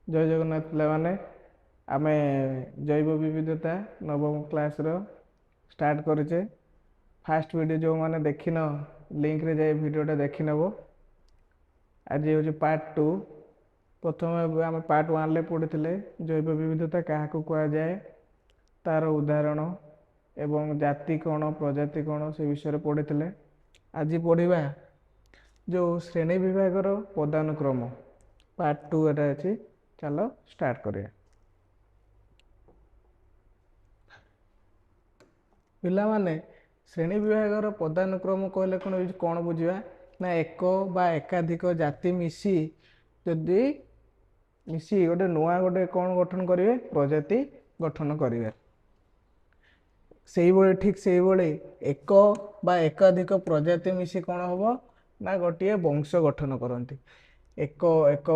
जय जगन्नाथ पिलामाने आमे जैव विविधता नवम क्लास रो स्टार्ट करेचे। फास्ट वीडियो जो माने देखिन लिंक रे जाए वीडियोटा देखि नबो। आज हूँ पार्ट 2। प्रथम आम पार्ट 1 ले पढ़ी जैव विविधता क्या कह जाए, तार उदाहरण एवं जाति कौन प्रजाति कौन से विषय पढ़ी। आज पढ़ा जो श्रेणी विभाग पदानुक्रम पार्ट 2 एटा अच्छी। चलो स्टार्ट करिए। पिला माने श्रेणी विभाग पदानुक्रम कहले कौन बुझा ना एक बा एकाधिक जाति मिसी जदि मिसी गोटे नुआ गोटे कौन गठन करेंगे, प्रजाति गठन करेंगे। से ठीक से एक बा एकाधिक प्रजाति मिसी कौन हम ना गोटे वंश गठन करती। एक एक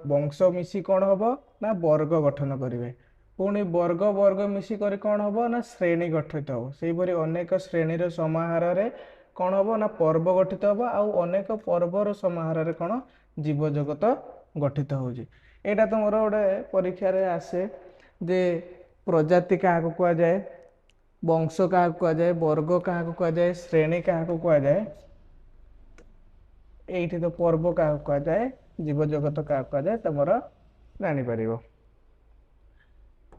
वंश मिसी कौन हम ना वर्ग गठन करेंगे। पुणी वर्ग वर्ग मिसिक कौन हम ना श्रेणी गठित हम। से अनेक श्रेणीर समाहार कौन हम ना पर्व गठित हम। अनेक पर्वर समाहार कौन जीव जगत गठित हो। यहाँ तुम गोटे परीक्षा रे आसे जे प्रजाति क्या कह जाए, वंश क्या कह जाए, वर्ग क्या कह जाए, श्रेणी क्या कह जाए। ये तो पर्व क्या कह जाए, जीव जगत क्या कह जाए तुम जापर।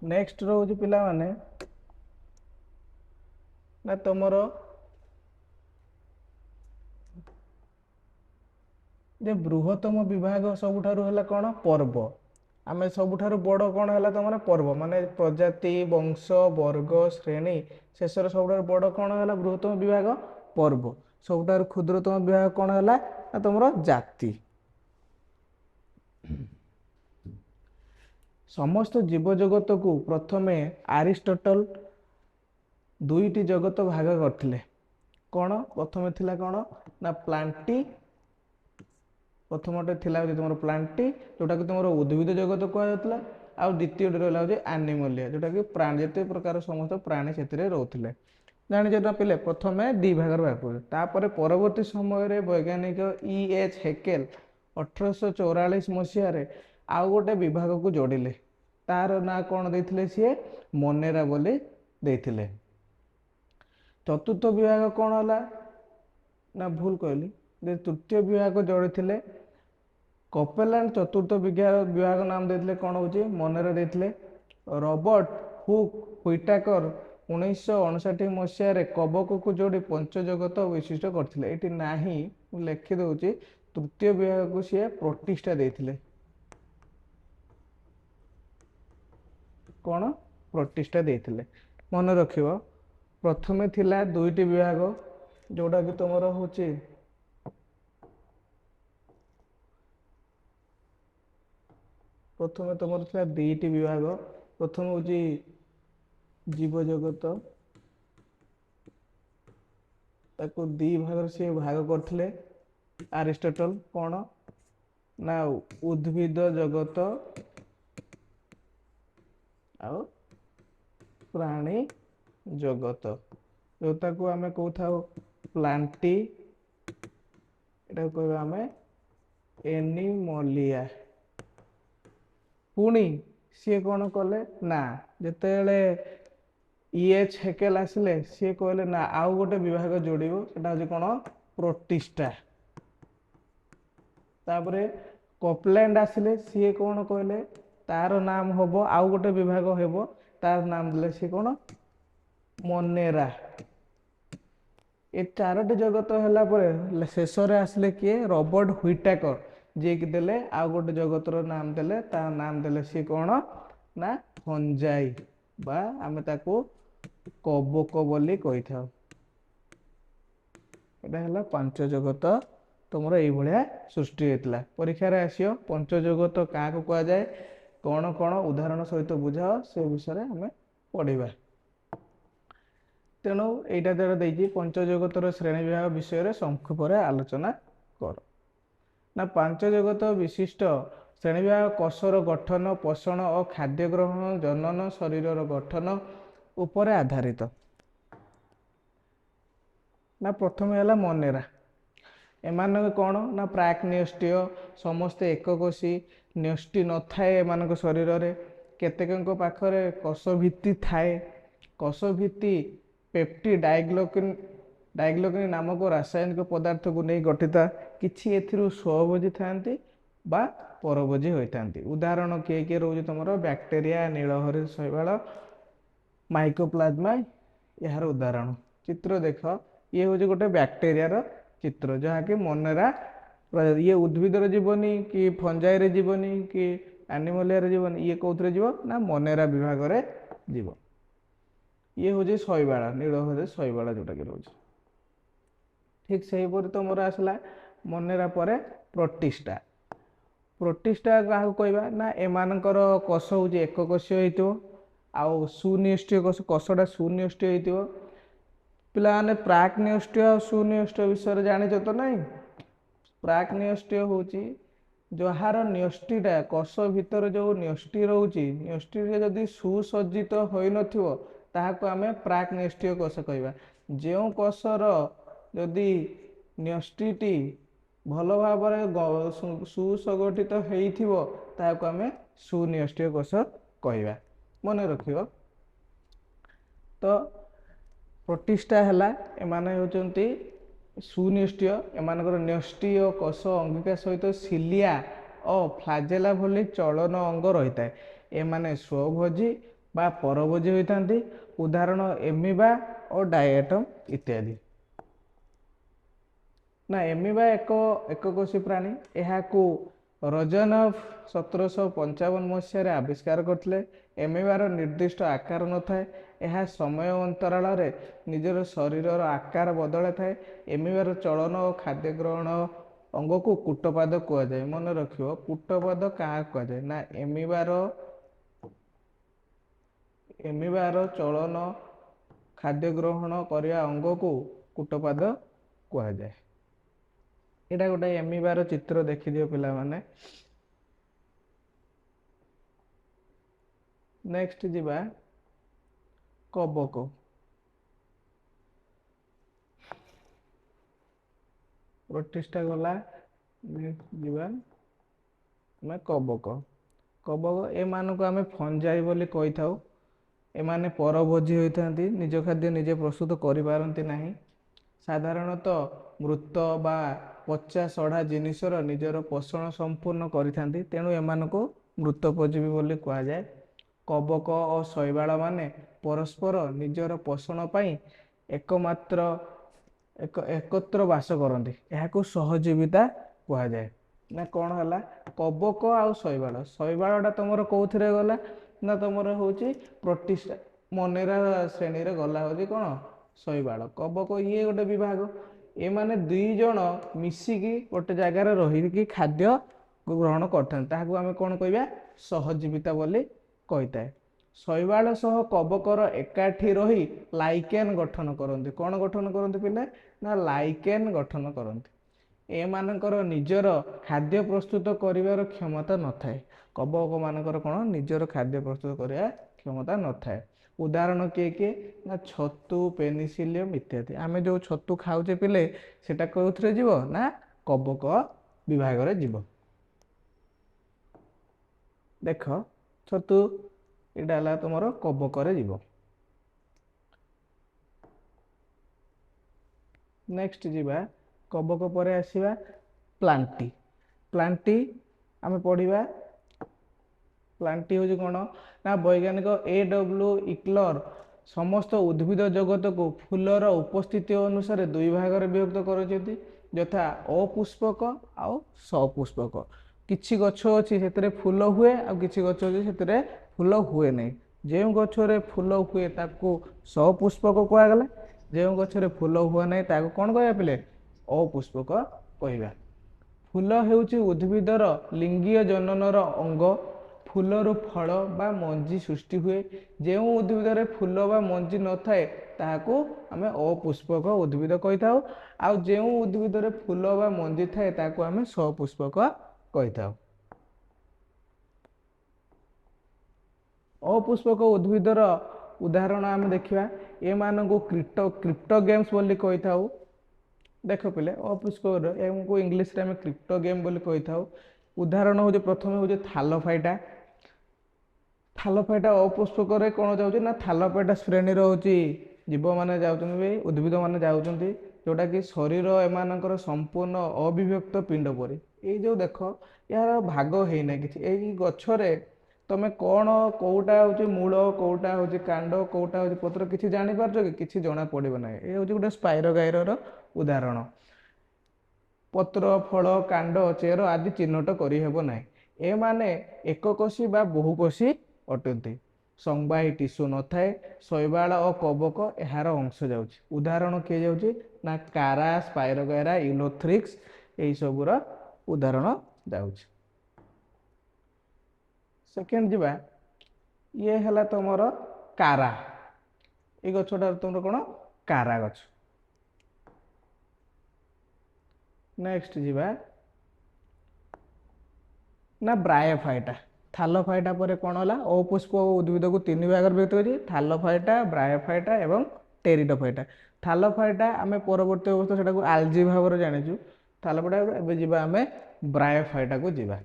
नेक्स्ट रोज पिला माने ना तुमर जे बृहत्तम विभाग सबुठारु है कौन पर्व। आमे सबुठारु बड़ कौन है तुम पर्व माने प्रजाति वंश वर्ग श्रेणी शेषर सबुठारु बड़ कौन है बृहत्तम विभाग पर्व। सबुठारु क्षुद्रतम विभाग कौन है ना तुम जाति। समस्त जीव जगत को प्रथमे आरिस्टोटल दुईटी जगत भाग करथिले। कौन प्रथम थिला कौन ना प्लांटी। प्रथमटे थिला तुम प्लांटी जोटा कि तुम उद्भिद जगत कहला। आउ द्वितीय रहा एनिमलिया जोटा कि प्राणी जिते प्रकार समस्त प्राणी से रोते। जानी ना पिले प्रथमे दी भाग भाग कर परवर्ती समय वैज्ञानिक E.H. हेकेल 1844 मसीह आउ गोटे विभाग को जोड़िले। तार ना कौन देथिले सी मोनेरा बोली देथिले। चतुर्थ विभाग कौन है ना भूल कहली तृतीय विभाग जोड़ी थे कपेलैंड। चतुर्थ विभाग नाम देते कौन हो मोनेरा देते। रॉबर्ट हुक व्हिटाकर 1959 मसीह कबक को जोड़ी पंचजगत विशिष्ट करते। ये ना लिखिदे तृतीय विभाग को सी प्रतिष्ठा देते। कौन प्रतिष्ठा देते मन रख। प्रथमे थिला दुईटी विभाग जोड़ा कि तुम हूँ प्रथमे तुम था दुईटी विभाग। प्रथम हूँ जीव जगत ताको दी भाग से भाग करथिले आरिस्टोटल। कौन ना उद्भिद जगत आ प्राणी जगत जोटा को आमे कहता प्लांटी एटा कहबा आमे एनिमलिया। पुणी सी कौन कले ना जिते E.H. हेकेल आसिले सी कहले ना आउ गोटे विभाग जोड़ो से कौन प्रतिष्ठा। तापरे कपलैंड आसिले सी कौन कहले तार नाम हम आउ गोटे विभाग हम तार नाम देले सी कौन मोनेरा। ये चारोटी जगत है शेष आसिले किए रॉबर्ट व्हिटाकर जी की देले आउ गोटे जगतर नाम देले तार नाम देले सी कौन ना फंजाई बा आमे ताको कबक बोली कही था। यहाँ पांच जगत तुम ये सृष्टि होता। परीक्षा आसियो पंच जगत क्या कह जाए कौन कौन उदाहरण सहित बुझाओ से विषय आम पढ़ा। तेणु यहाँ द्वारा देखिए पंचजगतर श्रेणी विभाग विषय संक्षेप आलोचना कर। ना पांच जगत विशिष्ट श्रेणी विभाग कोषर गठन पोषण और खाद्य ग्रहण जनन शरीर गठन उपर आधारित। ना प्रथम है मोनेरा। एमान कौन ना प्राक्निष्ठीय समस्ते एककोशी ନ୍ୟଷ୍ଟି ନଥାଏ ଏମାନଙ୍କ ଶରୀରରେ। କେତେକଙ୍କ ପାଖରେ କୋଷ ଭିତ୍ତି ଥାଏ। କୋଷ ଭିତ୍ତି ପେପ୍ଟି ଡାଇଗ୍ଲୋକିନ୍ ନାମକ ରାସାୟନିକ ପଦାର୍ଥକୁ ନେଇ ଗଠିତ। କିଛି ଏଥିରୁ ସ୍ୱଭୋଜୀ ଥାନ୍ତି ବା ପରଭୋଜୀ ହୋଇଥାନ୍ତି। ଉଦାହରଣ କିଏ କିଏ ରହୁଛି ତମର ବ୍ୟାକ୍ଟେରିଆ, ନୀଳହରି ଶୈବାଳ, ମାଇକୋପ୍ଲାଜମା ଏହାର ଉଦାହରଣ। ଚିତ୍ର ଦେଖ, ଇଏ ହେଉଛି ଗୋଟେ ବ୍ୟାକ୍ଟେରିଆର ଚିତ୍ର, ଯାହାକି ମନେରା ଇଏ ଉଦ୍ଭିଦରେ ଯିବନି କି ଫଞ୍ଜାଇରେ ଯିବନି କି ଆନିମଲିଆରେ ଯିବନି, ଇଏ କେଉଁଥିରେ ଯିବ ନା ମନେରା ବିଭାଗରେ ଯିବ। ଇଏ ହେଉଛି ଶୈବାଳ, ନୀଳହରି ଶୈବାଳ ଯେଉଁଟାକି ରହୁଛି। ଠିକ୍ ସେହିପରି ତମର ଆସିଲା ମନେରା ପରେ ପ୍ରୋଟିଷ୍ଟା। ପ୍ରୋଟିଷ୍ଟା କାହାକୁ କହିବା ନା ଏମାନଙ୍କର କୋଷ ହେଉଛି ଏକକୋଷୀୟ ହେଇଥିବ, ଆଉ ସୁନିଷ୍ଠୀୟ କୋଷଟା ସୁନିଷ୍ଠୀୟ ହେଇଥିବ। ପିଲାମାନେ ପ୍ରାକ୍ ନିଷ୍ଠୀୟ ଆଉ ସୁନିଷ୍ଠୀୟ ବିଷୟରେ ଜାଣିଛ ତ ନାହିଁ? ପ୍ରାକ୍ ନିଷ୍ଠୀୟ ହେଉଛି ଯାହାର ନ୍ୟଷ୍ଟିଟା କୋଷ ଭିତରେ ଯେଉଁ ନ୍ୟଷ୍ଟି ରହୁଛି, ନ୍ୟଷ୍ଟିରେ ଯଦି ସୁସଜ୍ଜିତ ହୋଇନଥିବ ତାହାକୁ ଆମେ ପ୍ରାକ୍ ନିଷ୍ଠୀୟ କୋଷ କହିବା। ଯେଉଁ କୋଷର ଯଦି ନ୍ୟଷ୍ଟିଟି ଭଲ ଭାବରେ ସୁସଙ୍ଗଠିତ ହେଇଥିବ ତାହାକୁ ଆମେ ସୁନିଷ୍ଠୀୟ କୋଷ କହିବା। ମନେ ରଖିବ। ତ ପ୍ରୋଟିଷ୍ଟା ହେଲା, ଏମାନେ ହେଉଛନ୍ତି ସୁନିଷ୍ଠୀୟ। ଏମାନଙ୍କର ନ୍ୟଷ୍ଟି ଓ କୋଷ ଅଙ୍ଗିକା ସହିତ ସିଲିଆ ଓ ଫ୍ଲାଜେଲା ଭଳି ଚଳନ ଅଙ୍ଗ ରହିଥାଏ। ଏମାନେ ସ୍ୱଭୋଜୀ ବା ପରଭୋଜୀ ହୋଇଥାନ୍ତି। ଉଦାହରଣ ଏମିବା ଓ ଡାଏଟମ୍ ଇତ୍ୟାଦି। ନା ଏମିବା ଏକକୋଷୀ ପ୍ରାଣୀ। ଏହାକୁ ରଜନଭ 1755 ମସିହାରେ ଆବିଷ୍କାର କରିଥିଲେ। ଏମିବାର ନିର୍ଦ୍ଦିଷ୍ଟ ଆକାର ନଥାଏ। ଏହା ସମୟ ଅନ୍ତରାଳରେ ନିଜର ଶରୀରର ଆକାର ବଦଳାଇଥାଏ। ଏମିବାର ଚଳନ ଓ ଖାଦ୍ୟ ଗ୍ରହଣ ଅଙ୍ଗକୁ କୂଟପାଦ କୁହାଯାଏ। ମନେ ରଖିବ, କୂଟପାଦ କାହାକୁ କୁହାଯାଏ ନା ଏମିବାର ଚଳନ, ଖାଦ୍ୟ ଗ୍ରହଣ କରିବା ଅଙ୍ଗକୁ କୂଟପାଦ କୁହାଯାଏ। ଏଇଟା ଗୋଟେ ଏମିବାର ଚିତ୍ର ଦେଖିଦିଅ ପିଲାମାନେ। ନେକ୍ସଟ ଯିବା କବକ। ପ୍ରୋଟିଷ୍ଟା ଗଲା, ଯିବା ଆମେ କବକ। କବକ ଏମାନଙ୍କୁ ଆମେ ଫଞ୍ଜାଇ ବୋଲି କହିଥାଉ। ଏମାନେ ପରଭୋଜୀ ହୋଇଥାନ୍ତି, ନିଜ ଖାଦ୍ୟ ନିଜେ ପ୍ରସ୍ତୁତ କରିପାରନ୍ତି ନାହିଁ। ସାଧାରଣତଃ ମୃତ ବା ପଚା ସଢ଼ା ଜିନିଷର ନିଜର ପୋଷଣ ସମ୍ପୂର୍ଣ୍ଣ କରିଥାନ୍ତି, ତେଣୁ ଏମାନଙ୍କୁ ମୃତୋପଜୀବୀ ବୋଲି କୁହାଯାଏ। କବକ ଓ ଶୈବାଳମାନେ ପରସ୍ପର ନିଜର ପୋଷଣ ପାଇଁ ଏକତ୍ର ବାସ କରନ୍ତି। ଏହାକୁ ସହଜୀବିତା କୁହାଯାଏ। ନା କ'ଣ ହେଲା? କବକ ଆଉ ଶୈବାଳ। ଶୈବାଳଟା ତମର କେଉଁଥିରେ ଗଲା ନା ତମର ହେଉଛି ପ୍ରୋଟିଷ୍ଟା, ମନେରା ଶ୍ରେଣୀରେ ଗଲା ହେଉଛି କ'ଣ? ଶୈବାଳ। କବକ ଇଏ ଗୋଟେ ବିଭାଗ। ଏମାନେ ଦୁଇ ଜଣ ମିଶିକି ଗୋଟେ ଜାଗାରେ ରହିକି ଖାଦ୍ୟ ଗ୍ରହଣ କରିଥାନ୍ତି, ତାହାକୁ ଆମେ କ'ଣ କହିବା? ସହଜୀବିତା ବୋଲି କହିଥାଏ। ଶୈବାଳ ସହ କବକର ଏକାଠି ରହି ଲାଇକେନ୍ ଗଠନ କରନ୍ତି। କ'ଣ ଗଠନ କରନ୍ତି ପିଲା? ନା ଲାଇକେନ୍ ଗଠନ କରନ୍ତି। ଏମାନଙ୍କର ନିଜର ଖାଦ୍ୟ ପ୍ରସ୍ତୁତ କରିବାର କ୍ଷମତା ନଥାଏ। କବକ ମାନଙ୍କର କ'ଣ? ନିଜର ଖାଦ୍ୟ ପ୍ରସ୍ତୁତ କରିବା କ୍ଷମତା ନଥାଏ। ଉଦାହରଣ କିଏ କିଏ ନା ଛତୁ, ପେନିସିଲିୟମ୍ ଇତ୍ୟାଦି। ଆମେ ଯେଉଁ ଛତୁ ଖାଉଛେ ପିଲେ, ସେଟା କେଉଁଥିରେ ଯିବ ନା କବକ ବିଭାଗରେ ଯିବ। ଦେଖ ଛତୁ, ଏଇଟା ହେଲା ତୁମର କବକରେ ଯିବ। ନେକ୍ସଟ ଯିବା, କବକ ପରେ ଆସିବା ପ୍ଲାଣ୍ଟି। ପ୍ଲାଣ୍ଟି ଆମେ ପଢ଼ିବା। ପ୍ଲାଣ୍ଟି ହେଉଛି କ'ଣ ନା ବୈଜ୍ଞାନିକ A.W. ଇକ୍ଲର ସମସ୍ତ ଉଦ୍ଭିଦ ଜଗତକୁ ଫୁଲର ଉପସ୍ଥିତି ଅନୁସାରେ ଦୁଇ ଭାଗରେ ବିଭକ୍ତ କରିଛନ୍ତି, ଯଥା ଅପୁଷ୍ପକ ଆଉ ସପୁଷ୍ପକ। କିଛି ଗଛ ଅଛି ସେଥିରେ ଫୁଲ ହୁଏ, ଆଉ କିଛି ଗଛ ଅଛି ସେଥିରେ ଫୁଲ ହୁଏ ନାହିଁ। ଯେଉଁ ଗଛରେ ଫୁଲ ହୁଏ ତାକୁ ସପୁଷ୍ପକ କୁହାଗଲା। ଯେଉଁ ଗଛରେ ଫୁଲ ହୁଏ ନାହିଁ ତାକୁ କ'ଣ କହିବା ପିଲେ? ଅପୁଷ୍ପକ କହିବା। ଫୁଲ ହେଉଛି ଉଦ୍ଭିଦର ଲିଙ୍ଗୀୟ ଜନନର ଅଙ୍ଗ। ଫୁଲରୁ ଫଳ ବା ମଞ୍ଜି ସୃଷ୍ଟି ହୁଏ। ଯେଉଁ ଉଦ୍ଭିଦରେ ଫୁଲ ବା ମଞ୍ଜି ନଥାଏ ତାହାକୁ ଆମେ ଅପୁଷ୍ପକ ଉଦ୍ଭିଦ କହିଥାଉ, ଆଉ ଯେଉଁ ଉଦ୍ଭିଦରେ ଫୁଲ ବା ମଞ୍ଜି ଥାଏ ତାକୁ ଆମେ ସପୁଷ୍ପକ କହିଥାଉ। ଅପୁଷ୍ପକ ଉଦ୍ଭିଦର ଉଦାହରଣ ଆମେ ଦେଖିବା। ଏମାନଙ୍କୁ କ୍ରିପ୍ଟୋଗେମ୍ସ ବୋଲି କହିଥାଉ। ଦେଖ ପିଲେ, ଅପୁଷ୍ପକ ଏମାନଙ୍କୁ ଇଂଲିଶରେ ଆମେ କ୍ରିପ୍ଟୋଗେମ୍ ବୋଲି କହିଥାଉ। उदाहरण हूँ प्रथम हूँ थालोफाइटा। थालोफाइटा अपुष्पक कौन जाऊँगी ना थालोफाइटा श्रेणी होची जीव मैंने जाऊँगी उद्भिद मैंने जाऊँगी जोटा कि शरीर एमानकर संपूर्ण अविभक्त पिंड परी ये जो देख यार भाग होना कि गछरे तुम कौन कौटा हूँ मूल कौटा हूँ कांड कौटा हूँ पत्र किसी जानीपार कि किसी जना पड़ो ना ये हूँ गोटे स्पाइरोगाइर उदाहरण। पत्र फल कांड चेर आदि चिन्हट करहब ना एमाने एककोशी बा बहुकोशी अटंती संवाही टिश्यू न थाए शैवाल और कवक यार अंश जाऊँगी उदाहरण किए जाऊँगी ना कारा स्पाइरोगाइरा यूलोथ्रिक्स यही सबूर उदाहरण जाऊँगी। सेकेंड जीवा ये है तुमर कारा ये गछटा तुम कौन कारा गछ। नेक्स्ट जीवा ना ब्रायोफाइटा। थालोफाइटा पर कौन है अपुष्प उद्भिद को तीन भाग व्यक्त करी थालोफाइटा ब्रायोफाइटा एवं टेरिडोफाइटा। थालोफाइटा आम परवर्त अवस्था से आलजी भाव जाचु थालोफाइटा एवं जीवा आम ब्रायोफाइटा को जीवा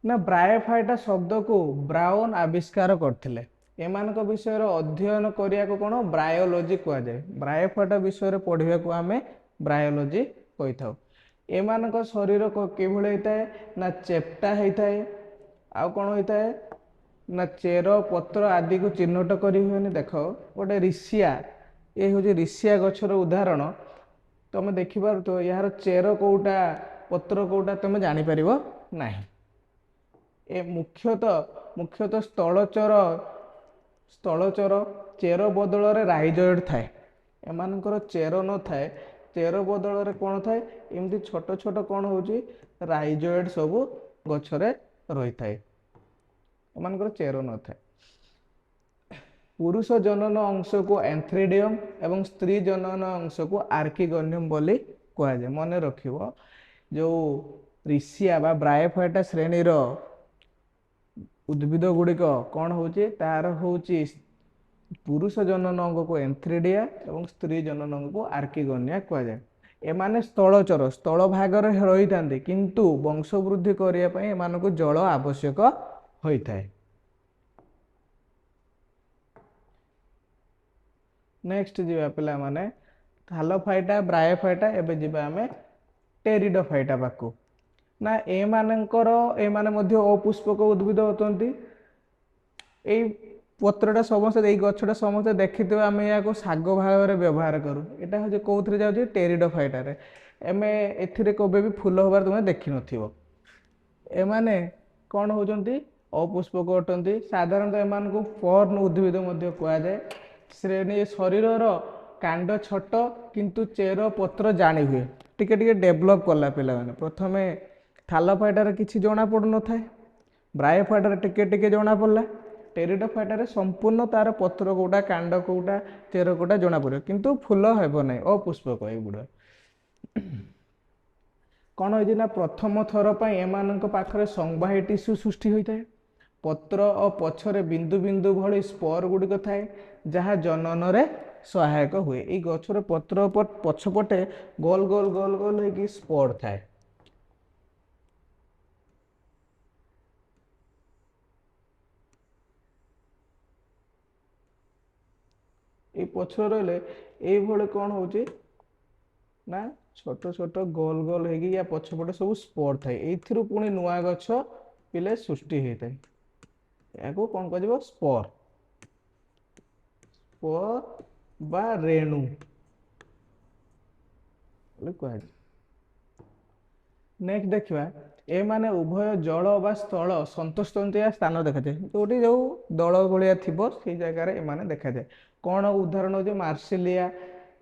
ना ब्रायोफाइटा शब्द को ब्राउन आविष्कार करथिले एमान विषय अध्ययन करिया को कौन ब्रायोलॉजी कह जाए ब्रायोफाइटा विषय पढ़ा को आम ब्रायोलॉजी कही था। एमान शरीर किभଳି होता ना चेप्टा होता है आउ कौन होता है ना चेर पत्र आदि को चिन्हट कर हुए देख गोटे ऋषिया ये हूँ ऋषिया गछर उदाहरण तुम देखिपार तो यार चेर कौटा पत्र कौटा तुम जापर ना ए मुख्यतः स्थलचर चेर बदल राइजॉइड थाए एमानकर चेर न थाए चेर बदल कौन थाए एमती छोट छोट कौन हो राइजॉइड सब गछरे रही थाए एमानकर चेर न थाए। पुरुष जनन अंश को एंथ्रिडियम एवं स्त्री जनन अंश को आर्किगोनियम बोली कह जाए मन रखिब जो ऋषिया बा ब्रायोफाइटा श्रेणीर उद्भिद गुड़िक कौन होची तार होची पुरुष जनन अंग को एंथ्रिडिया एवं स्त्री जनन अंग को आर्किगोनिया कह जाए। एमाने स्थलचर स्थल भाग रही था किंतु वंश वृद्धि करने एमान को जल आवश्यक होता है। नेक्स्ट जीवा पिला माने थालोफाइटा ब्रायोफाइटा एबे जीवा आमे टेरिडोफाइटा पाकू ना एमाने मध्य अपुष्पक उद्भिद होती यही पत्रटा समस्त गछटा समस्त देखी आम या शाग भाव में व्यवहार करूँ यहाँ हूँ कौन जाऊँगी टेरिडोफाइटा एम ए कभी भी फूल हबार तुम्हें देखी नमाने कौन होती अपुष्पक अटंती साधारणतः एमान को फर्न उद्भिद कह जाए श्रेणी शरीर कांड छोट किंतु चेर पत्र जानी हुए टिके टिके डेभलप कला पिला माने प्रथम थालोफाइटार किसी जना पड़ न था ब्रायोफाइटार टिके टिके जना पड़ला टेरिडोफाइटार संपूर्ण तार पत्र कौटा कांड कौटा चेर कौटा जना पड़े किंतु फूल हेब ना अपुष्पक एगुड़ा कौन होती ना प्रथम थर पर एमान पाखरे संवाही टिश्यू सृष्टि होता है पत्र और पछरे बिंदु बिंदु भली स्पर गुड़िक थाए जहाँ जनन रे सहायक हुए ये गछर पत्र पछपटे गोल गोल गोल गोल हो स्पर थाए ये पछर रही ये कौन हो ना छोट छोट गोल गोल हो या पछपटे सब स्पर थाए ये पुणी नुआ गछ पिले सृष्टि होता है या कौन कह स्पर स्पर बा रेणु कह। नेक्स्ट देखा ए माने उभय जल बा स्थल सन्तोषतंतिया स्थान देखा जाए जो जो दल भाया थी से जगार एम देखा जाए कौन उदाहरण हो मार्सिलिया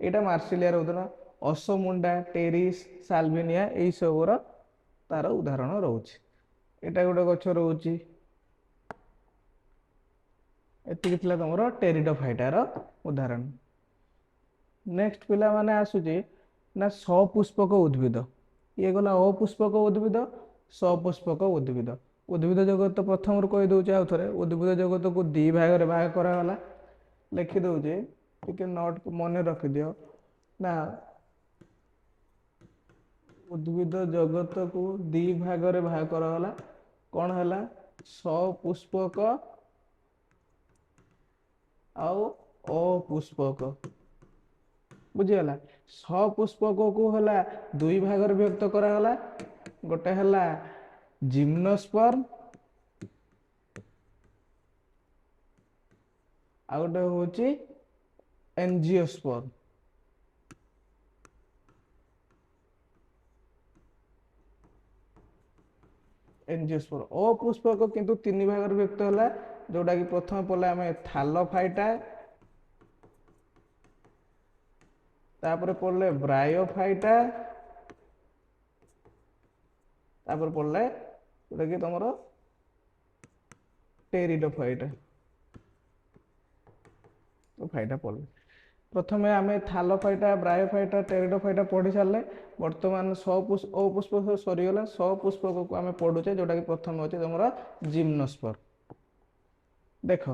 यहाँ मार्सिलियार उदाहरण असमुंडा टेरिस साल्विनिया यही सबूर तार उदाहरण रोचे यहाँ गोटे गछ रोचे एति तुम टेरिडोफाइटार उदाहरण। नेक्स्ट पिला माने आसुची ना सपुष्पक उद्भिद ये गला अपुष्पक उद्भिद सपुष्पक उद्भिद उद्भिद जगत प्रथम कही दूचे आउ थे उद्भिद जगत को दी भाग में भाग कराला लिखि दौचे टे नोट मन रखिद ना उद्भिद जगत को दी भाग रे भाग कराला कौन है सपुष्पक आउ अपुष्पक बुझीगला सपुष्पक को है दुई भाग रे विभक्त कराला गोटे है जिम्नोस्पर्म आ गोटे हूँ एंजियोस्पर्म एंजियोस्पर्म अपुष्पक किंतु तीन भाग रे विभक्त है जोटा कि प्रथम पढ़ले आम थालोफाइटा तापर पढ़ले ब्रायोफाइटा तापर पढ़ले जोटा कि तुम टेरिडोफाइटा तो फाइटा पढ़ले प्रथम आम थालोफाइटा ब्रायोफाइटा टेरिडोफाइटा पढ़ी सारे बर्तमान अपुष्पक सरीगला सपुष्पक को आम पढ़ुचे जोटा कि प्रथम अच्छे तुम जिम्नोस्पर्म देख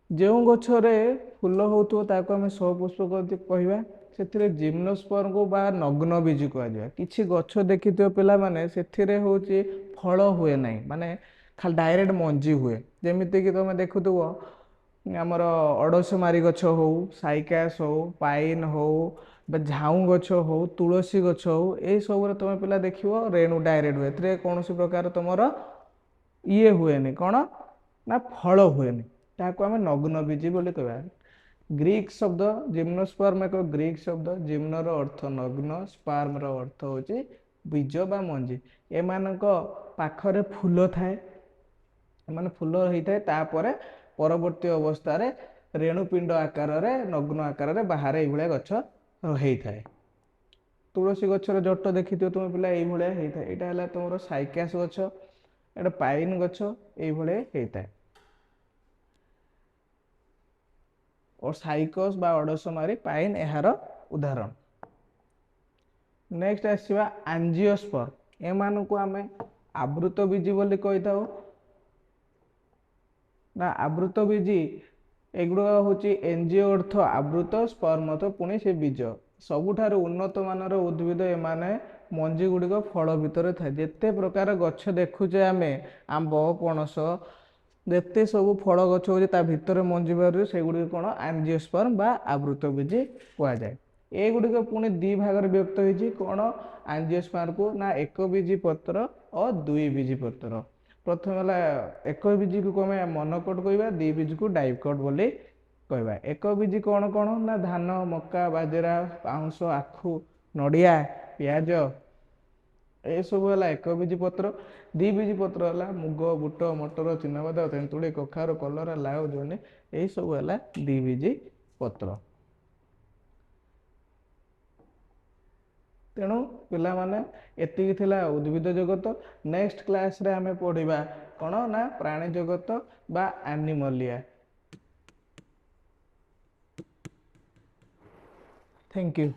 जो गछरे फूल होता आम सपुष्पक कहवा से जिम्नोस्पर्म को बा नग्न बीज कह कि गछ देखि पिला माने से हूँ फल हुए ना माने खाली डायरेक्ट मंजी हुए जमीती कि तुम देखुव आमर अड़समारी गछ हो साइकास हो पाइन हो झाऊ गछ हो तुलसी गछ हो यही सब तुम पिला देख रेणु डायरेक्ट हुए कौन प्रकार तुम ये हुए कौन ना फल हुए ताको आम नग्न बीज बोली कहवा ग्रीक शब्द जिम्नोस्पर्म एक ग्रीक शब्द जिम्नर अर्थ नग्न स्पर्म अर्थ हूँ बीज बा मंजी एमान पाखरे फूल थाए माने फूल होता है तापर परवर्ती अवस्था रे रेणुपिंड आकार रे नग्न आकार रे बाहर ये गछ होता है तुलसी गछर जट देखी तुम पिला ये होता है तुम साइकास गछ एटा पाइन गछ ये होता है और साइकस बा अड़समारी पाइन यार उदाहरण नेक्स्ट आसवा एंजियोस्पर्म एमान को आम आवृत बीज बोली कही था ना आवृत बीज एगुड़ा हूँ एनजीओ अर्थ आवृत स्पर्म अर्थ पुणी से बीज सबुठार उन्नत मानर उद्भिद एमाने मंजी गुड़िक फल भितर थाए जिते प्रकार गछ देखुचे आम आंब पणस जिते सब फल गछ हो भितर मंजी बाहर से गुड़िक कौन एंजियोस्पर्म बा आवृत बीज कहुए ए गुड़िक पुणी दी भाग विभक्त होती कौन एंजियोस्पर्म को ना एक बीज पत्र और दुई बीज पत्र प्रथम है एक बीज को आम मोनोकोट कहवा दी बीज को डाइकोट बोली कहवा एक बीज कौन कौन ना धान मक्का बाजरा पाउंस आखु नड़िया पियाज ये सब है एक बीज पत्र दी बीज पत्र है मुग बुट मटर चिनाबादाम तेंतुड़ी कखार कलरा लाउ जनी यही सब है दी बीज पत्र तेणु पिला माने एतिकी थिला उद्भिद जगत नेक्स्ट क्लास रे आमे पढ़िबा कोन ना प्राणी जगत बा एनिमलिया थैंक यू।